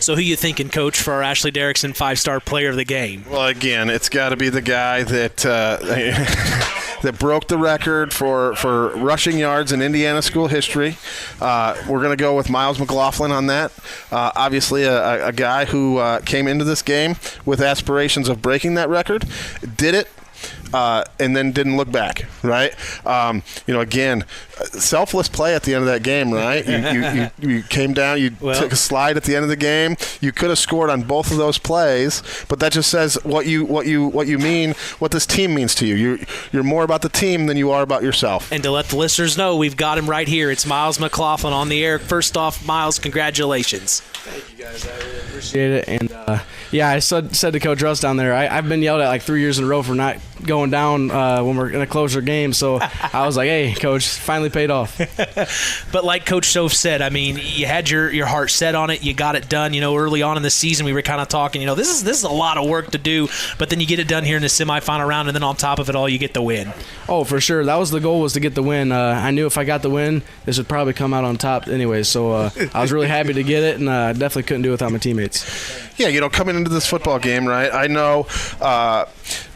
So who you thinking, Coach, for our Ashley Derrickson 5-star player of the game? Well, again, it's got to be the guy that that broke the record for rushing yards in Indiana school history. We're going to go with Myles McLaughlin on that. Obviously, a guy who came into this game with aspirations of breaking that record, did it, and then didn't look back, right? Again, selfless play at the end of that game, right? You came down, took a slide at the end of the game. You could have scored on both of those plays, but that just says what you mean, what this team means to you. You're more about the team than you are about yourself. And to let the listeners know, we've got him right here. It's Myles McLaughlin on the air. First off, Myles, congratulations. Thank you, guys. I really appreciate it. And, I said to Coach Russ down there, I've been yelled at like 3 years in a row for not going down when we're in a closer game. So I was like, hey, Coach, finally paid off. But like Coach Soph said, I mean, you had your heart set on it. You got it done. Early on in the season, we were kind of talking, this is a lot of work to do. But then you get it done here in the semifinal round, and then on top of it all, you get the win. Oh, for sure. That was the goal, was to get the win. I knew if I got the win, this would probably come out on top anyway. So I was really happy to get it, and definitely couldn't do it without my teammates. Yeah, coming into this football game, right, I know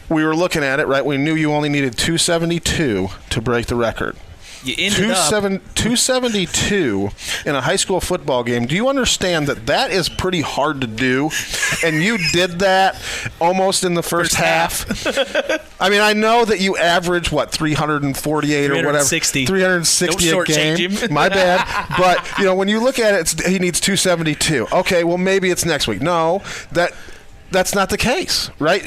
we were looking at it, right? We knew you only needed 272 to break the record. You ended up 272 in a high school football game. Do you understand that is pretty hard to do? And you did that almost in the first half. I mean, I know that you average, 348 or whatever. 360 a game. My bad. But, when you look at it, he needs 272. Okay, well, maybe it's next week. No, that's not the case, right?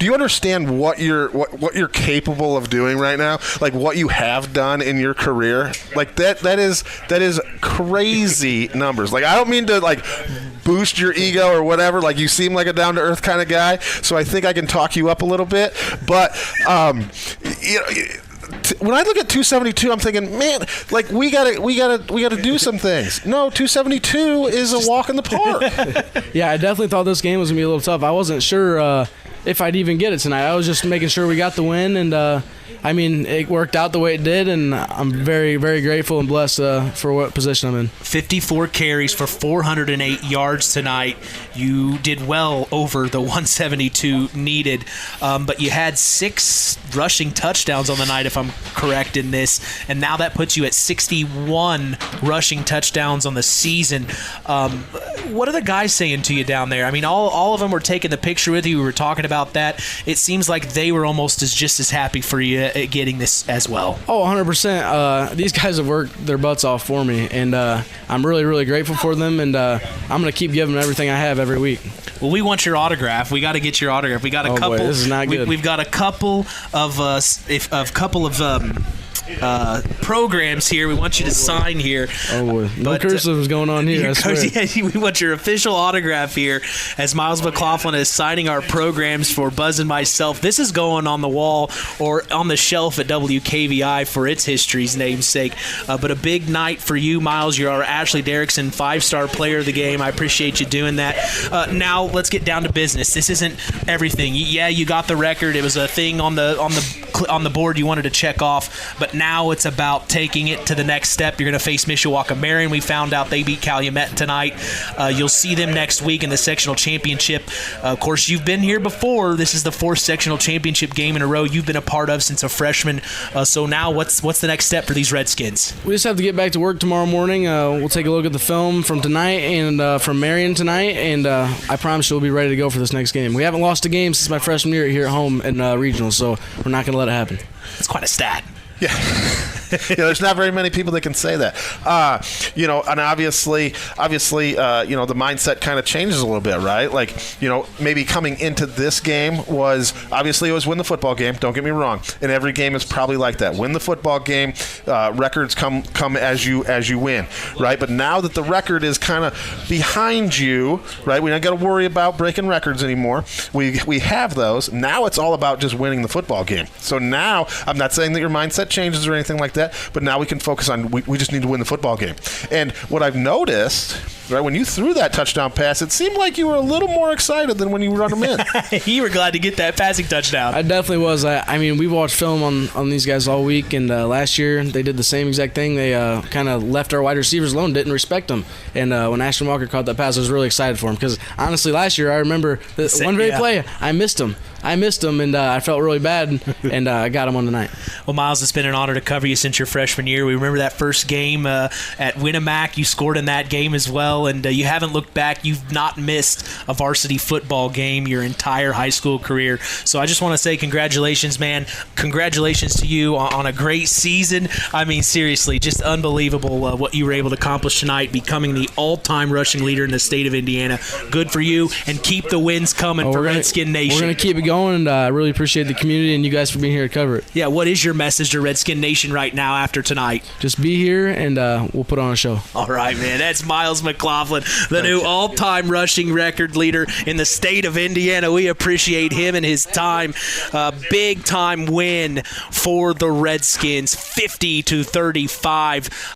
Do you understand what you're capable of doing right now? Like what you have done in your career? Like that is crazy numbers. Like I don't mean to boost your ego or whatever. Like you seem like a down to earth kind of guy, so I think I can talk you up a little bit. But when I look at 272, I'm thinking, man, we gotta do some things. No, 272 is a walk in the park. Yeah, I definitely thought this game was gonna be a little tough. I wasn't sure if I'd even get it tonight. I was just making sure we got the win, and it worked out the way it did, and I'm very, very grateful and blessed for what position I'm in. 54 carries for 408 yards tonight. You did well over the 172 needed, but you had 6 rushing touchdowns on the night, if I'm correct in this, and now that puts you at 61 rushing touchdowns on the season. What are the guys saying to you down there? I mean, all of them were taking the picture with you. We were talking about that. It seems like they were almost just as happy for you getting this as well. Oh, 100%. These guys have worked their butts off for me, and I'm really, really grateful for them, and I'm going to keep giving them everything I have every week. Well, we want your autograph. We got to get your autograph. We got a couple. Boy, this is not good. We've got a couple of programs here. We want you to sign here. Oh, no cursive is going on here. I swear. Yeah, we want your official autograph here as Myles McLaughlin is signing our programs for Buzz and myself. This is going on the wall or on the shelf at WKVI for its history's namesake. But a big night for you, Myles. You're our Ashley Derrickson 5-star player of the game. I appreciate you doing that. Now let's get down to business. This isn't everything. Yeah, you got the record. It was a thing on the board you wanted to check off, but now it's about taking it to the next step. You're going to face Mishawaka Marion. We found out they beat Calumet tonight. You'll see them next week in the sectional championship. Of course, you've been here before. This is the 4th sectional championship game in a row you've been a part of since a freshman. So now what's the next step for these Redskins? We just have to get back to work tomorrow morning. We'll take a look at the film from tonight and from Marion tonight, and I promise you we'll be ready to go for this next game. We haven't lost a game since my freshman year here at home in regional, so we're not going to let it happen. That's quite a stat. Yeah. There's not very many people that can say that. And obviously, the mindset kind of changes a little bit, right? Like, maybe coming into this game was win the football game. Don't get me wrong. And every game is probably like that. Win the football game. Records come as you win, right? But now that the record is kind of behind you, right? We don't got to worry about breaking records anymore. We have those. Now it's all about just winning the football game. So now I'm not saying that your mindset changes or anything like that, but now we can focus on we just need to win the football game. And what I've noticed right? When you threw that touchdown pass, it seemed like you were a little more excited than when you run them in. You were glad to get that passing touchdown. I definitely was. I mean, we watched film on these guys all week, and last year they did the same exact thing. They kind of left our wide receivers alone, didn't respect them. And when Ashton Walker caught that pass, I was really excited for him because, honestly, last year I remember one very play, I missed him, and I felt really bad, and I got him on the night. Well, Myles, it's been an honor to cover you since your freshman year. We remember that first game at Winnemac. You scored in that game as well, and you haven't looked back. You've not missed a varsity football game your entire high school career. So I just want to say congratulations, man. Congratulations to you on a great season. I mean, seriously, just unbelievable what you were able to accomplish tonight, becoming the all-time rushing leader in the state of Indiana. Good for you, and keep the wins coming for Redskin Nation. We're going to keep it going, and I really appreciate the community and you guys for being here to cover it. Yeah, what is your message to Redskin Nation right now after tonight? Just be here, and we'll put on a show. All right, man. That's Myles McLaughlin, the new all-time rushing record leader in the state of Indiana. We appreciate him and his time. Big-time win for the Redskins, 50-35.